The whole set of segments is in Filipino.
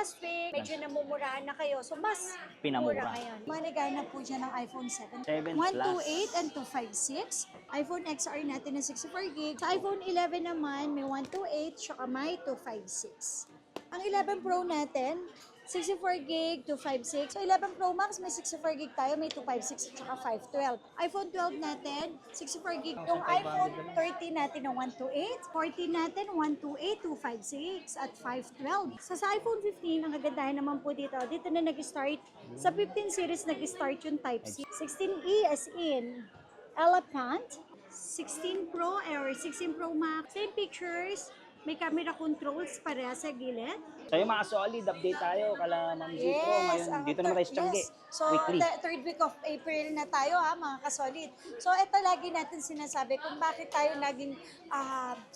last week, medyo namumurahan na kayo. So, mas Pinamura. mura ngayon. Manigay na po dyan ng iPhone 7. 7 128 and 256. iPhone XR natin na 64 gig. Sa iPhone 11 naman, may 128 tsaka may 256. Ang 11 Pro natin, 64 gig, 256. So, 11 Pro Max, may 64 gig tayo, may 256 at saka 512. iPhone 12 natin, 64 gig. Yung iPhone 13 natin na 128. 14 natin, 128, 256 at 512. Sa iPhone 15, ang kagandahan naman po dito na nag-start. Sa 15 series, nag-start yung Type-C. 16E as in Elephant. 16 Pro or 16 Pro Max. Same pictures. May camera controls para sa gilid. So yung mga solid, update tayo kala Ma'am G Pro. Ngayon, dito naman tayo sa Tiangge. So, Weekly. third week of April na tayo ha, mga kasolid. So, ito lagi natin sinasabi kung bakit tayo laging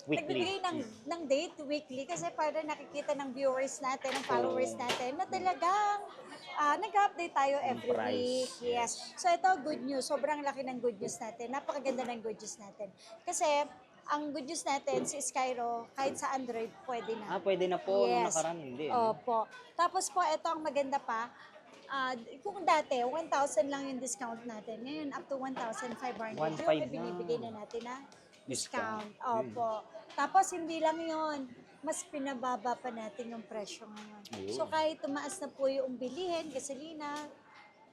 nagbibigay ng date weekly kasi para nakikita ng viewers natin, ng followers natin na talagang nag-update tayo every week. Yes. So, ito good news. Sobrang laki ng good news natin. Napakaganda ng good news natin. Kasi, ang good news natin, si Skyro, kahit sa Android, pwede na. Pwede na po. Nung Yes. nakaraan, hindi. Opo. Tapos po, ito ang maganda pa. Kung dati, 1,000 lang yung discount natin. Ngayon, up to 1,500 yung 1,500 binibigay na natin na Discount. Opo. Tapos, hindi lang yon, mas pinababa pa natin yung presyo ngayon. Ayun. So, kahit tumaas na po yung bilihin, gasolina,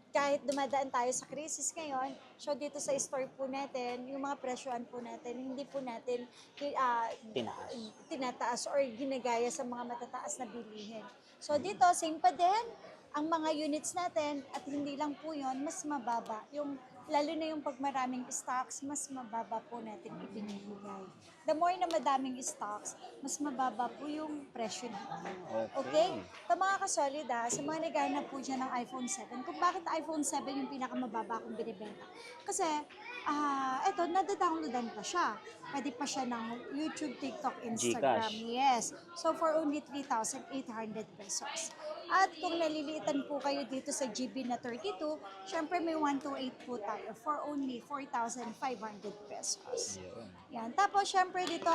kahit dumadaan tayo sa crisis ngayon, so dito sa store po natin, yung mga presyoan po natin, hindi po natin tinataas or ginagaya sa mga matataas na bilihin. So dito, same pa din, ang mga units natin, at hindi lang po yun, mas mababa. Lalo na yung pag maraming stocks, mas mababa po natin ibinibigay. The more na madaming stocks, mas mababa po yung presyo natin. Okay? Ito mga kasolid sa mga naghanap po dyan ng iPhone 7, kung bakit iPhone 7 yung pinakamababa kong binibenta. Kasi, eto, nadadownloadan pa siya. Pwede pa siya ng YouTube, TikTok, Instagram. Gcash. Yes. So, for only 3,800 pesos. At kung naliliitan po kayo dito sa GB na 32, syempre may 128 po tayo for only 4,500 pesos. Yan. Tapos syempre dito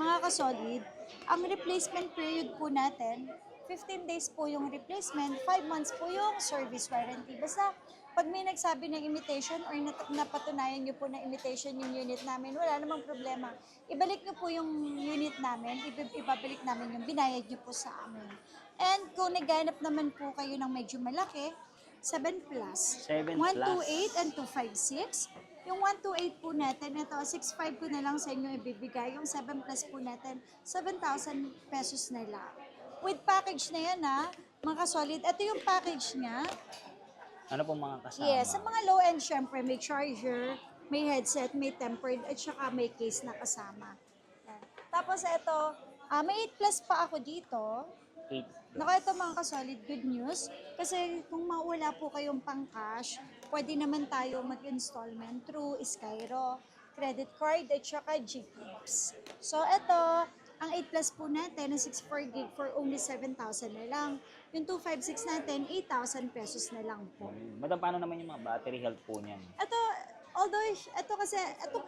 mga kasolid, ang replacement period po natin, 15 days po yung replacement, 5 months po yung service warranty. Basta pag may nagsabi ng imitation or napatunayan nyo po na imitation yung unit namin, wala namang problema. Ibalik nyo po yung unit namin, ibabalik namin yung binayad nyo po sa amin. And kung naghanap naman po kayo ng medyo malaki, 7 Plus, 7 128 and 256. Yung 128 po natin, ito, 6.5 ko na lang sa inyo ibibigay. Yung 7 Plus po natin, 7,000 pesos na lang. With package na yan mga kasolid. Ito yung package niya. Ano pong mga kasama? Yes, sa mga low-end, syempre, may charger, may headset, may tempered, at saka may case na kasama. Yan. Tapos ito, may 8 Plus pa ako dito. 8. Naku, ito mga kasolid, good news. Kasi kung mawala po kayong pang-cash, pwede naman tayo mag-installment through Skyro, credit card, at saka GCash. So ito, ang 8 Plus po natin, na 64 gig for only 7,000 na lang. Yung 256 natin, 8,000 pesos na lang po. Madam, paano naman yung mga battery health po niyan? Ito, although, ito kasi,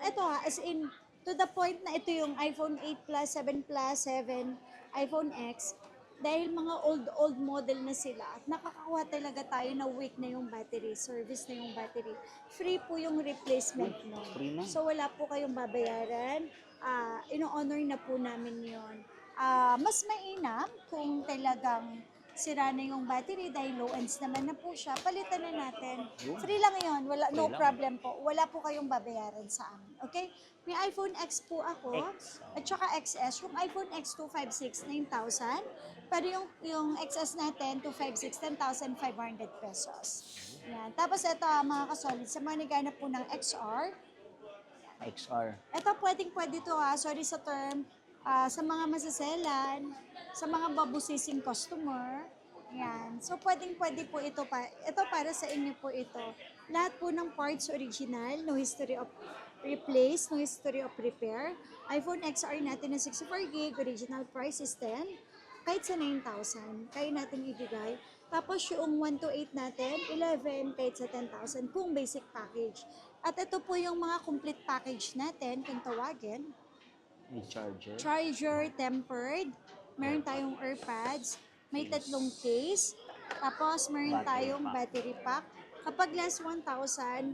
ito as in, to the point na ito yung iPhone 8 Plus, 7 Plus, 7, iPhone X, dahil mga old model na sila at nakakakuha talaga tayo na weak na yung battery, service na yung battery. Free po yung replacement nun. Free na. So wala po kayong babayaran. Ino-honor na po namin yon. Mas mainam kung talagang sira na yung battery dahil low ends naman na po siya, palitan na natin. Free lang yon, no problem po. Wala po kayong babayaran sa amin. Okay? May iPhone X po ako, at saka XS. Yung iPhone X 256, 9,000. Pero yung XS natin, 256, 10,500 pesos. Yan. Tapos ito mga kasolid, sa mga naghanap po ng XR. Ito pwede to sorry sa term, sa mga masaselan, sa mga babusising customer. Yan. So, pwede po ito para sa inyo po ito. Lahat po ng parts original, no history of replace, no history of repair. iPhone XR natin na 64 gig, original price is 10. Kahit sa 9,000, kaya natin ibigay. Tapos yung 128 natin, 11, kahit sa 10,000 kung basic package. At ito po yung mga complete package natin, kung tawagin. May charger. Charger, tempered. Meron tayong AirPods. may tatlong case. Tapos, meron Battery tayong pack. battery pack. Kapag less 1,000,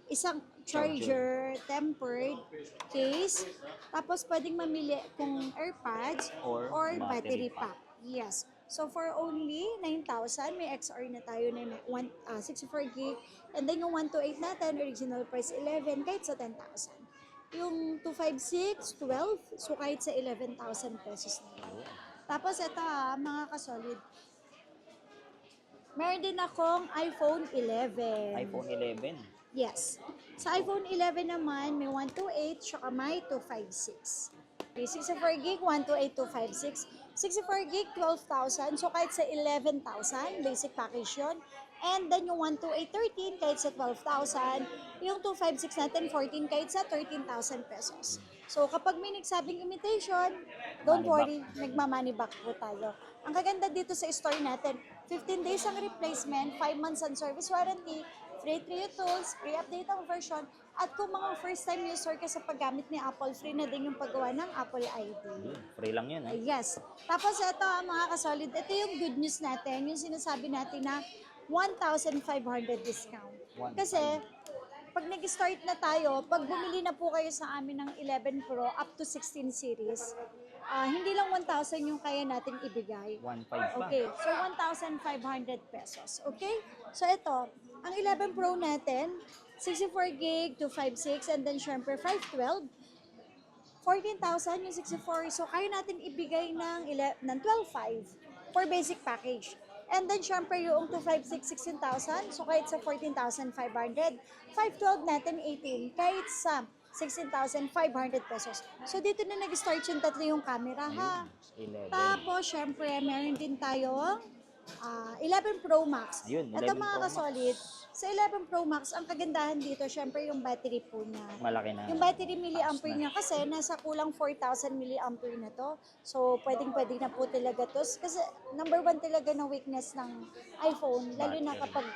isang Charger. charger, tempered case. Tapos, pwedeng mamili kung AirPods Or or battery battery pack. Yes. So, for only 9,000, may XR na tayo na 64 gig. And then, yung 128 natin, original price 11, kahit sa 10,000. Yung 256, 12, so kahit sa 11,000 pesos na yun. Tapos, ito mga kasolid. Meron din akong iPhone 11. iPhone 11. Yes. Sa iPhone 11 naman, may 128, tsaka may 256. Okay, 64 gig, 128, 256. 64 gig, 12,000. So, kahit sa 11,000, basic package yun. And then, yung 128, 13, kahit sa 12,000. Yung 256 natin, 14, kahit sa 13,000 pesos. So, kapag may nagsabing imitation, don't Money worry, nagma-money back po tayo. Ang kaganda dito sa store natin, 15 days ang replacement, 5 months ang service warranty, free 3 tools, free update ang version, at kung mga first time user ka sa paggamit ni Apple, free na din yung paggawa ng Apple ID. Free lang yun, Yes. Tapos ito mga kasolid, ito yung good news natin, yung sinasabi natin na 1,500 discount. Kasi, pag nag-start na tayo, pag bumili na po kayo sa amin ng 11 Pro up to 16 series, hindi lang 1,000 yung kaya nating ibigay. 1.5 pa. Okay, so 1,500 pesos. Okay? So ito, ang 11 Pro natin, 64 gig, 256, and then syempre 512, 14,000 yung 64. So kaya natin ibigay ng 12,500 for basic package. And then syempre yung 256, 16,000. So kahit sa 14,500, 512 natin 18. Kahit sa 16,500 pesos. So dito na nag-start yung tatlo yung camera ha. 11. Tapos syempre meron din tayong 11 Pro Max. Ayun, Ito 11 mga Pro Max. kasolid, sa 11 Pro Max, ang kagandahan dito, syempre yung battery po niya. Malaki na. Yung battery milliampere niya kasi nasa kulang 4,000 milliampere na to. So, pwedeng-pwede na po talaga to. Kasi number one talaga na weakness ng iPhone, lalo na Battery. kapag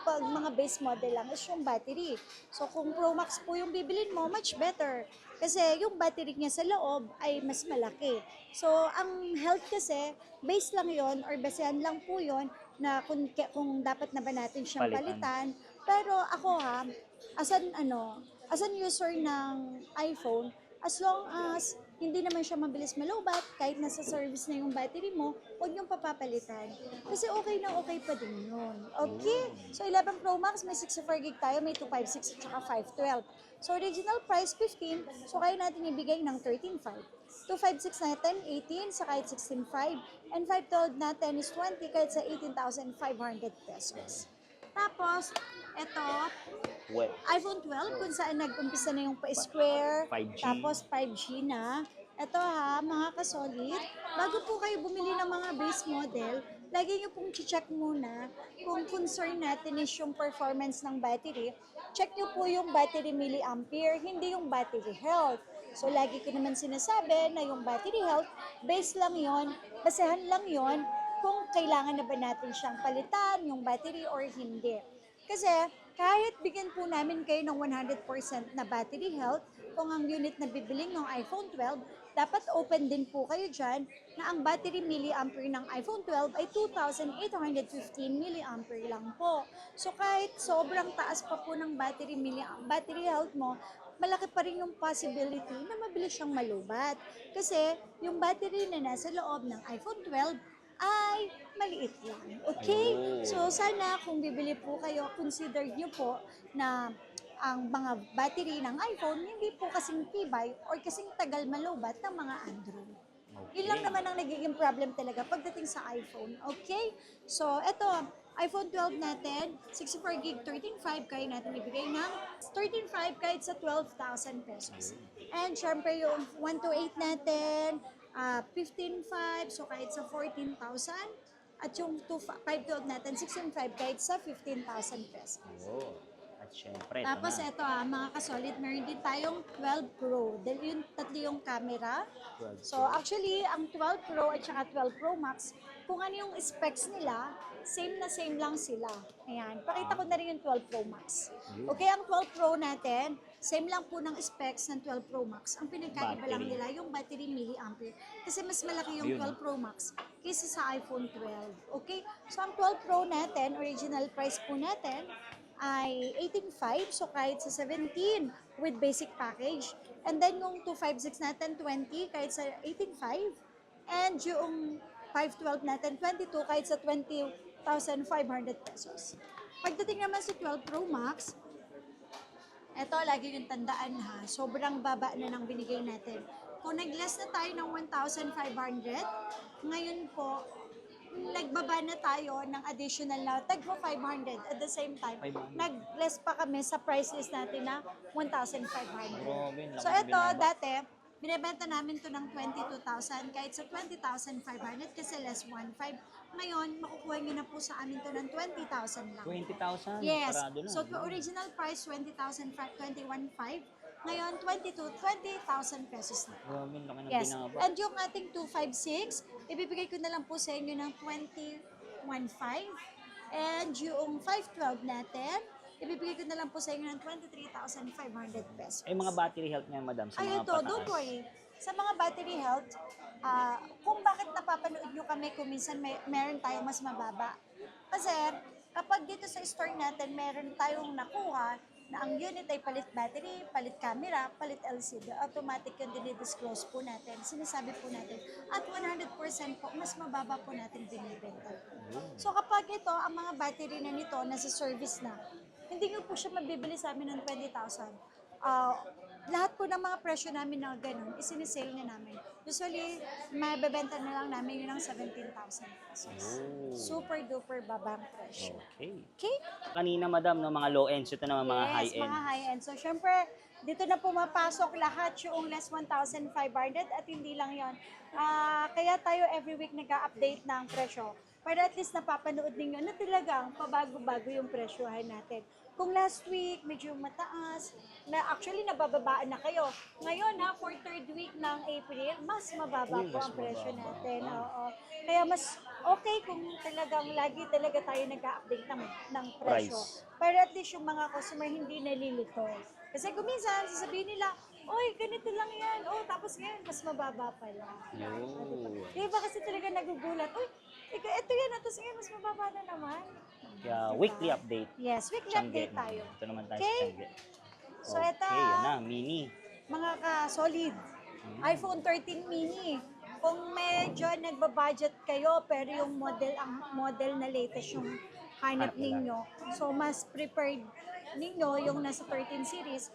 pag mga base model lang, is yung battery. So, kung Pro Max po yung bibilin mo, much better. Kasi yung battery niya sa loob ay mas malaki. So, ang health kasi, base lang yon or basehan lang po yon na kung dapat na ba natin siyang palitan. Pero ako as an user ng iPhone, as long as hindi naman siya mabilis malowbat, kahit nasa service na yung battery mo, huwag niyong papapalitan. Kasi okay na okay pa din yun. Okay? So 11 Pro Max, may 64 gig tayo, may 256 at saka 512. So original price 15, so kaya natin ibigay ng 13.5. 256 natin, 18 sa kahit 16.5. And 512 natin is 20 kahit sa 18,500 pesos. Tapos, ito, Well, iPhone 12 kung saan nag-umpisa na yung pa-square, 5G. tapos 5G na. Ito mga kasolid, bago po kayo bumili ng mga base model, lagi nyo pong check muna kung concern natin is yung performance ng battery. Check nyo po yung battery milliampere, hindi yung battery health. So, lagi ko naman sinasabi na yung battery health, base lang yon, basehan lang yon kung kailangan na ba natin siyang palitan, yung battery or hindi. Kasi kahit bigyan po namin kayo ng 100% na battery health, kung ang unit na bibiling ng iPhone 12, dapat open din po kayo dyan na ang battery milliampere ng iPhone 12 ay 2,815 milliampere lang po. So kahit sobrang taas pa po ng battery health mo, malaki pa rin yung possibility na mabilis siyang malubat. Kasi yung battery na nasa loob ng iPhone 12 ay maliit lang. Okay? Ayun. So, sana kung bibili po kayo, consider nyo po na ang mga battery ng iPhone hindi po kasing tibay or kasing tagal malubat ng mga Android. Yun lang naman ang nagiging problem talaga pagdating sa iPhone. Okay? So, eto, iPhone 12 natin, 64 gig, 13.5, kaya natin ibigay ng 13.5 kahit sa 12,000 pesos. And syempre yung 128 natin, 15.5, so kahit sa 14,000. At yung 512 natin, 16.5 kahit sa 15,000 pesos. oh. At At syempre, ito Tapos na. ito mga kasolid, meron din tayong 12 Pro. Dahil yung tatlo yung camera. 12 So actually, ang 12 Pro at saka 12 Pro Max, kung ano yung specs nila, same na same lang sila. Ayan, pakita ko na rin yung 12 Pro Max. Okay, ang 12 Pro natin, same lang po ng specs ng 12 Pro Max. Ang pinagkaiba lang Battery. nila yung battery milliampere. Kasi mas malaki yung Yun. 12 Pro Max kaysa sa iPhone 12. Okay, so ang 12 Pro natin, original price po natin, ay 18.5, so kahit sa 17 with basic package. And then yung 256 natin, 20, kahit sa 18.5. And yung 512 natin, 22, kahit sa 20,500 pesos. Pagdating naman sa 12 Pro Max, eto lagi yung tandaan ha, sobrang baba na ng binigay natin. Kung nag-less na tayo ng 1,500, ngayon po, nagbaba na tayo ng additional na tagpo 500 at the same time 500. nag-less pa kami sa price list natin na 1,500. Grabe, laki So ng ito binaba. dati binebenta namin to ng 22,000 kahit sa 20,500 kasi less 1,500. Ngayon makukuha nyo na po sa amin to ng 20,000 lang. 20,000. Yes. Parado na. So original price 20,000, 21,500. Ngayon 20,000 pesos na. Grabe, laki ng Yes. binaba. And yung ating 256, ibibigay ko na lang po sa inyo ng 21,500. And yung 512 natin, ibibigay ko na lang po sa inyo ng 23,500 pesos. Ay, mga battery health niya, madam, sa Ay, mga ito, don't pataas. worry. Sa mga battery health, kung bakit napapanood nyo kami kung minsan meron tayong mas mababa. Kasi kapag dito sa store natin, meron tayong nakuha na ang unit ay palit battery, palit camera, palit LCD, automatic yung dinidisclose po natin, sinasabi po natin. At 100% po, mas mababa po natin binibenta. So kapag ito, ang mga battery na nito, nasa service na, hindi nyo po siya mabibili sa amin ng 20,000. Lahat po ng mga presyo namin na ganun, isinisale na namin. Usually, mabebenta na lang namin yun ng 17,000 pesos. Oh. Super duper babang presyo. Okay. Okay? Kanina, madam, no, mga low ends, ito naman mga Yes, high end. mga high-end. So, syempre, dito na pumapasok lahat yung less 1,500 at hindi lang yon. Kaya tayo every week nag-update ng presyo para at least napapanood ninyo na talagang pabago-bago yung presyohan natin. Kung last week, medyo mataas, na actually nabababaan na kayo. Ngayon for third week ng April, mas mababa po Mas ang presyo mababa. natin. Oo. Kaya mas okay kung talagang lagi talaga tayo nag-update ng presyo. Price. Pero at least yung mga customer hindi nalilito. Kasi kung minsan, sasabihin nila, oy, ganito lang yan. Oh, tapos ngayon, mas mababa pala. Yun. Di ba kasi talaga nagugulat, uy, ito yan, tapos ngayon, mas mababa na naman. Kaya Diba? weekly update. Yes, weekly Tiangge. update tayo. Ito naman tayo Okay. sa Tiangge. So, Okay, ito, yan na, mini. mga ka-solid, iPhone 13 mini. Kung medyo nagbabudget kayo, pero yung ang model na latest yung hanap Hanap nila. ninyo, so mas prepared ninyo yung nasa 13 series,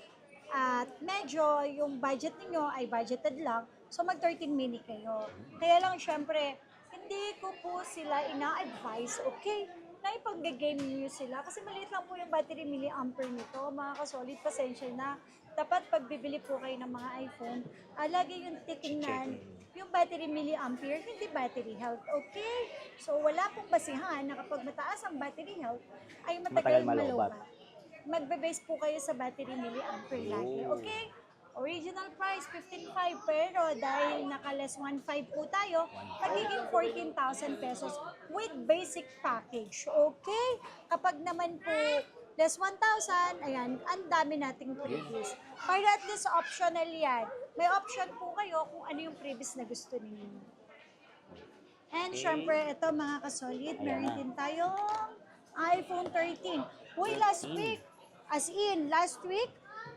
at medyo yung budget ninyo ay budgeted lang, so mag 13 mini kayo. Kaya lang syempre, hindi ko po sila ina-advise, okay, na ipag-game niyo sila kasi maliit lang po yung battery milliampere nito, mga ka-solid, pasensya na. Dapat pag bibili po kayo ng mga iPhone, lagi yung titingnan yung battery milliampere, hindi battery health, okay? So wala pong basihan na kapag mataas ang battery health, ay Matagal matagal malobat. malobat. Magbe-base po kayo sa battery milliampere lagi, Oh. okay? Original price, 15,500, pero dahil naka-less 1,500 po tayo, magiging 14,000 pesos with basic package, okay? Kapag naman po less 1,000, ayan, ang dami nating freebies. Para at least optional yan. May option po kayo kung ano yung freebies na gusto ninyo. And Okay. syempre, ito mga kasolid, Ayan meron na. din tayong iPhone 13. Uy, last 13. week, last week,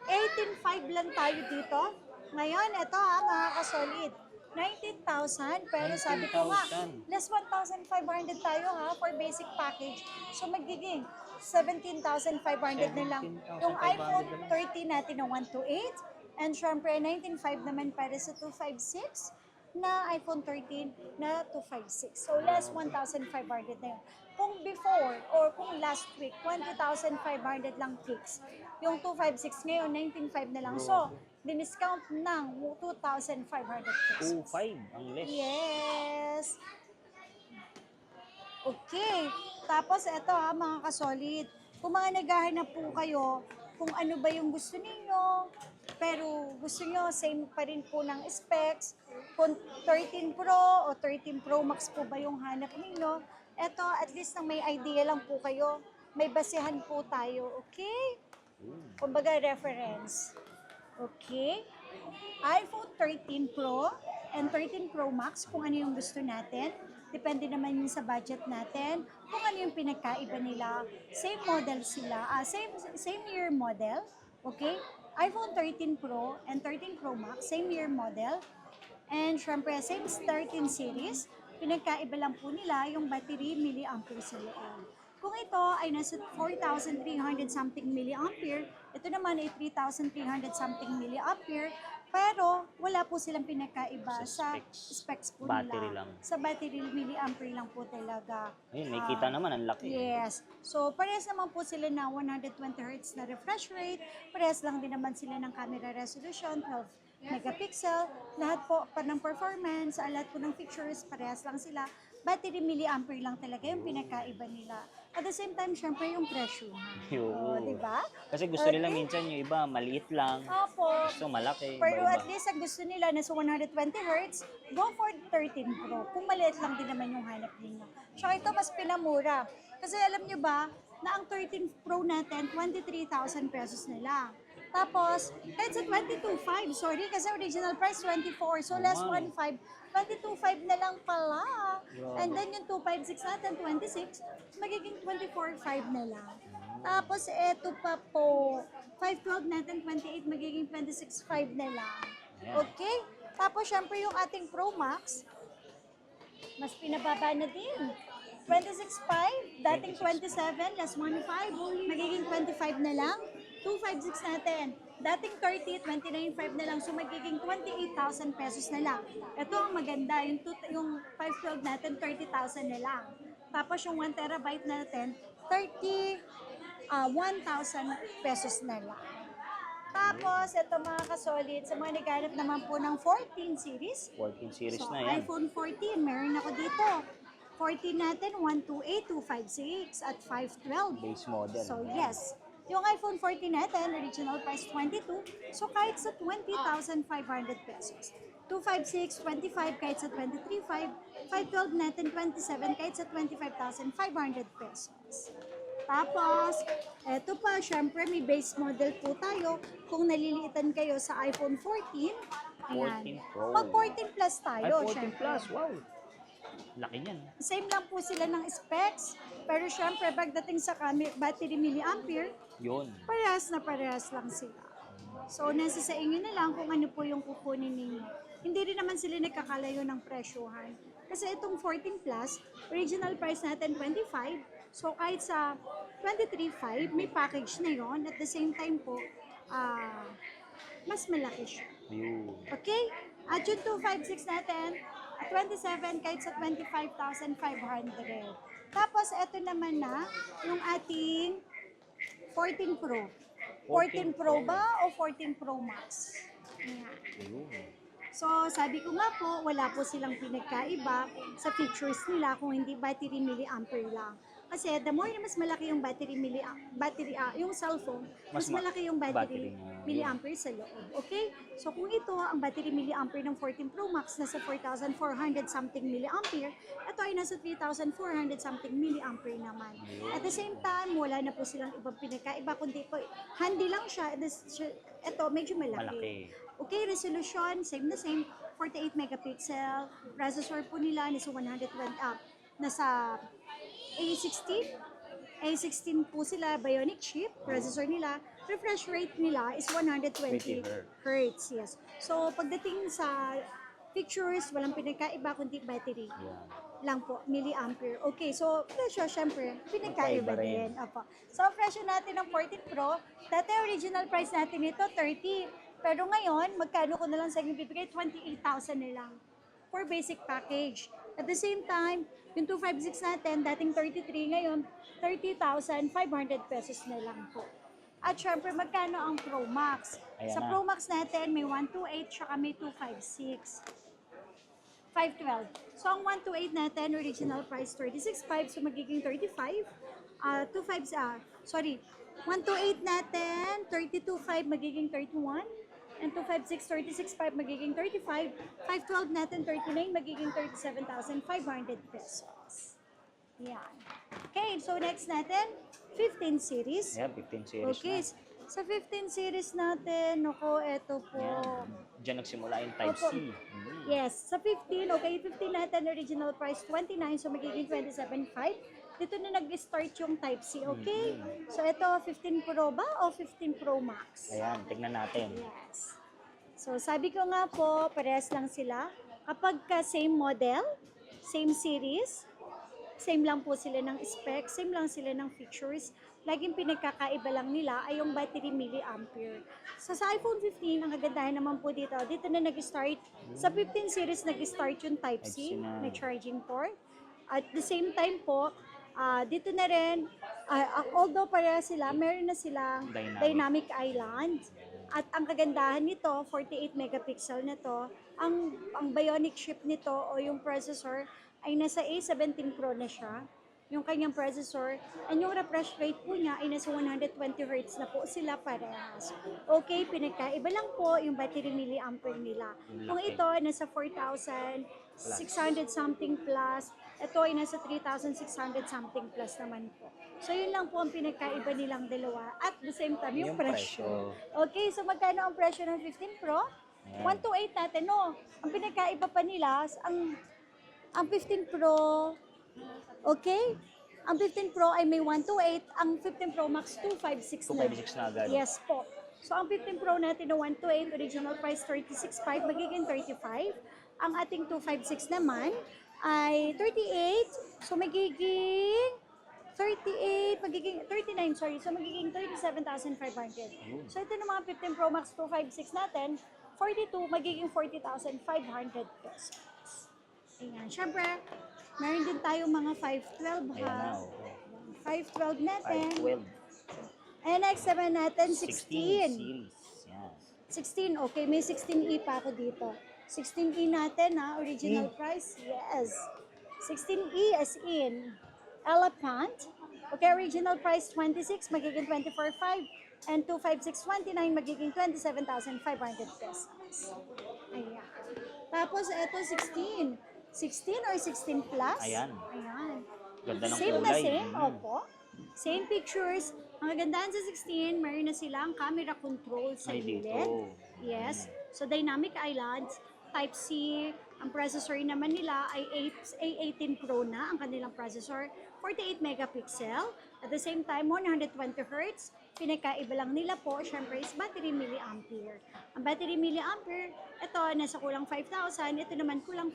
18,500 lang tayo dito. Ngayon, ito mga kasolid, 19,000, pero sabi ko nga, 19,000. less 1,500 tayo for basic package. So magiging 17,500 na lang. Yung 17,500 iPhone na lang. 13 natin na 128, and syempre 19,500 naman para sa 256 na iPhone 13 na 256. So less 1,500 na yun. Kung before or kung last week, 20,500 lang fix. Yung 256 ngayon, 19,500 na lang. So, diniscount ng 2,500 pesos. 2.5 ang less. Yes. Okay. Tapos ito mga kasolid, Kung mga naghahanap po kayo kung ano ba yung gusto ninyo, pero gusto nyo same pa rin po ng specs, kung 13 Pro o 13 Pro Max po ba yung hanap ninyo, eto at least nang may idea lang po kayo, may basehan po tayo, okay? Kumbaga reference. Okay? iPhone 13 Pro and 13 Pro Max kung ano yung gusto natin. Depende naman yun sa budget natin. Kung ano yung pinagkaiba nila. Same model sila. Same year model. Okay? iPhone 13 Pro and 13 Pro Max, same year model. And syempre, same 13 series. Pinagkaiba lang po nila yung battery milliampere sa loob. Kung ito ay nasa 4,300 something milliampere, ito naman ay 3,300 something milliampere, pero wala po silang pinagkaiba sa specs po Battery nila. lang. Sa battery milliampere lang po talaga. Ayun, may kita naman, ang laki. Yes. So, parehas naman po sila na 120 Hz na refresh rate. Parehas lang din naman sila ng camera resolution, 12 megapixel. Lahat po pa ng performance, lahat po ng features, parehas lang sila. Battery milliampere lang talaga yung pinakaiba nila. At the same time, syempre yung presyo. Yun. Di ba? Kasi gusto nila minsan yung iba, maliit lang. Opo. Gusto malaki. Pero Iba-iba. at least ang gusto nila nasa 120 Hz, go for 13 Pro. Kung maliit lang din naman yung hanap ninyo. Tsaka ito mas pinamura. Kasi alam nyo ba, na ang 13 Pro natin, 23,000 pesos na lang. Tapos, kahit sa 22.5, sorry, kasi original price 24, so less Wow. 1.5, 22.5 na lang pala. And then yung 256 natin, 26, magiging 24.5 na lang. Tapos, eto pa po, 512 natin, 28, magiging 26.5 na lang. Okay? Tapos, syempre yung ating Pro Max, mas pinababa na din. 26.5, dating 27, less 1.5, magiging 25 na lang. 256 natin, dating 30, 29.5 na lang, so magiging 28,000 pesos na lang. Ito ang maganda, yung 512 natin, 30,000 na lang. Tapos yung 1 terabyte natin, 1,000 pesos na lang. Tapos, ito mga kasolid, sa mga naghanap naman po ng 14 series. 14 series So, na yan. iPhone 14, meron ako dito. 14 natin, 128, 256, at 512. Base model. So, yes. Yung iPhone 14 natin, original price 22. So, kahit sa 20,500 pesos. 256, 25, kahit sa 23,500. 512 natin, 27, kahit sa 25,500 pesos. Tapos, eto pa, syempre may base model po tayo. Kung naliliitan kayo sa iPhone 14, ayan. 14 Pro. Mag 14 Plus tayo, Ay, 14 syempre. plus, wow. Laki niyan. Same lang po sila ng specs, pero syempre pagdating sa battery milliampere, Yun. parehas lang sila. So, nasa sa inyo na lang kung ano po yung kukunin ninyo. Hindi rin naman sila nagkakalayo ng presyohan. Kasi itong 14 Plus, original price natin 25. So, kahit sa 23.5, may package na yon. At the same time po, mas malaki siya. Yun. Okay? At yung 256 natin, 27 kahit sa 25,500. Tapos, ito naman na, yung ating 14 Pro. 14 Pro ba o 14 Pro Max? Ayan. Yun. So, sabi ko nga po, wala po silang pinagkaiba sa features nila kung hindi battery milliampere lang. Kasi the more na mas malaki yung yung cellphone, mas malaki yung battery milliampere sa loob. Okay? So kung ito, ang battery milliampere ng 14 Pro Max nasa 4,400 something milliampere, ito ay nasa 3,400 something milliampere naman. At the same time, wala na po silang ibang pinagkaiba, kundi po, handy lang siya. Ito, medyo malaki. Okay, resolution, same na same. 48 megapixel. Processor po nila nasa 120 nasa A16. A16 po sila, Bionic chip, processor nila. Refresh rate nila is 120 Hz. Yes. So, pagdating sa pictures, walang pinagkaiba kundi battery lang po, milliampere. Okay, so presyo, syempre, pinagkaiba din. Opo. So, presyo natin ng 14 Pro, dati original price natin ito, 30. Pero ngayon, magkano ko na lang sa inyo bibigay? 28,000 na lang for basic package. At the same time, yung 256 natin, dating 33, ngayon, 30,500 pesos na lang po. At syempre, magkano ang Pro Max? Ayan Sa na. Pro Max natin, may 128, tsaka may 256. 512. So, ang 128 natin, original price 36.5, so magiging 35. 128 natin, 32.5 magiging 31. And 256, 36.5 magiging 35. 512 natin, 39 magiging 37,500 pesos. Yan. Okay, so next natin, 15 series. Ayan, 15 series Okay, na. sa 15 series natin, nako, eto po. Ayan. Diyan nagsimula yung type Opo. C. Yes, sa 15, okay, 15 natin, original price 29, so magiging 27.5. Dito na nag-start yung type C, okay? So ito, 15 Pro ba o 15 Pro Max? Ayan, tignan natin. Yes. So sabi ko nga po, parehas lang sila. Kapag ka same model, same series, same lang po sila ng specs, same lang sila ng features. Laging pinagkakaiba lang nila ay yung battery milliampere. So sa iPhone 15, ang kagandahan naman po dito na nag-start, sa 15 series nag-start yung Type-C Type-C na. na charging port. At the same time po, dito na rin, although pareha sila, meron na silang dynamic island. At ang kagandahan nito, 48 megapixel na to, ang bionic chip nito o yung processor ay nasa A17 Pro na siya, yung kanyang processor, and yung refresh rate po niya ay nasa 120 Hz na po sila parehas. Okay, pinagkaiba lang po yung battery milliampere nila. Kung ito, nasa 4,600 something plus, ito ay nasa 3,600 something plus naman po. So yun lang po ang pinagkaiba nilang dalawa at the same time yung presyo. Okay, so magkano ang presyo ng 15 Pro? 128 natin, no? Ang pinagkaiba pa nila, ang 15 Pro, okay? Ang 15 Pro ay may 128, ang 15 Pro Max 256 na. 256 na agad. Yes po. So ang 15 Pro natin na 128, original price 36.5, magiging 35. Ang ating 256 naman ay 38, so magiging 38, magiging 39, sorry. So magiging 37,500. So ito na mga 15 Pro Max 256 natin, 42, magiging 40,500 pesos. Ayan. Siyempre, meron din tayong mga 512 Ayan ha. na, 512 natin. 512. And next naman natin, 16 16. series. Yan. 16, okay. May 16E pa ako dito. 16E natin ha, original price. Yes. 16E as in Elephant. Okay, original price 26, magiging 24.5. And 25629, magiging 27,500 pesos. Ayan. Tapos, eto 16. 16 or 16 plus? Ayan. Ayan. Ganda ng Same na kulay. same, opo. Same pictures. Ang kagandahan sa 16, mayroon na silang camera control sa Ay, gilid. dito. Yes. So, dynamic islands, Type-C. Ang processor naman nila ay A18 Pro na, ang kanilang processor. 48 megapixel. At the same time, 120 Hz. Pinagkaiba lang nila po, syempre, is battery milliampere. Ang battery milliampere, ito, nasa kulang 5,000. Ito naman kulang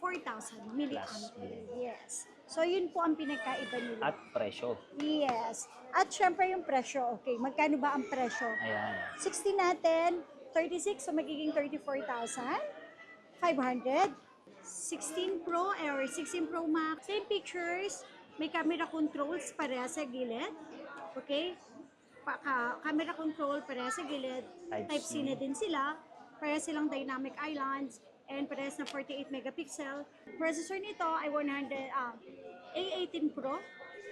4,000 milliampere. Yes. So, yun po ang pinagkaiba nila. At presyo. Yes. At syempre yung presyo. Okay, magkano ba ang presyo? Ayan. 60 natin, 36, so magiging 34,500. 16 Pro or 16 Pro Max, same pictures, may camera controls pareha sa gilid. Okay? Camera control pareha sa gilid. Type-C na din sila. Pareha silang dynamic islands and parehas na 48 megapixel. Processor nito ay A18 Pro.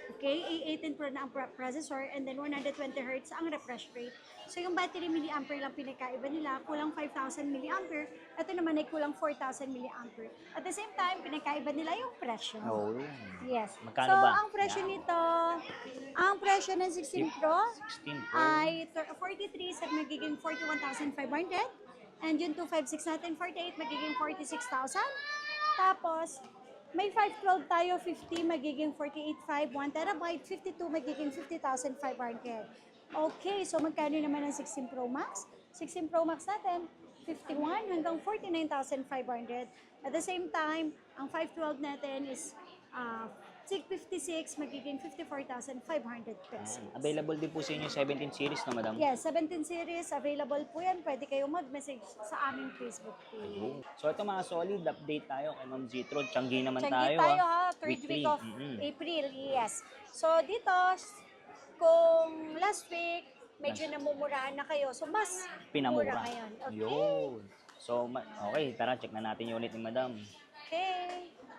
Okay, A18 Pro na ang processor and then 120 Hz ang refresh rate. So yung battery milliampere lang pinakaiba nila, kulang 5,000 milliampere. Ito naman ay kulang 4,000 milliampere. At the same time, pinakaiba nila yung presyo. Oh. Yes. Magkano So ba? ang presyo nito, ang presyo ng 16 Pro 16 Pro. ay 43 sa magiging 41,500. And yung 256 natin, 48, magiging 46,000. Tapos, may 512 tayo, 50, magiging 48.5, 1 terabyte, 52, magiging 50,500. Okay, so magkano naman ang 16 Pro Max? 16 Pro Max natin, 51 hanggang 49,500. At the same time, ang 512 natin is 656, magiging 54,500 pesos. Available din po sa inyo 17 series na, madam? Yes, 17 series, available po yan. Pwede kayong mag-message sa aming Facebook page. So ito mga solid, update tayo kay Ma'am Zitro. Tianggi naman Tianggi tayo. tayo ha, third week of April, yes. So dito, kung last week, medyo namumurahan na kayo. So mas Pinamura. mura ngayon. Okay. Yun. So, okay, tara, check na natin yung unit ni madam. Okay.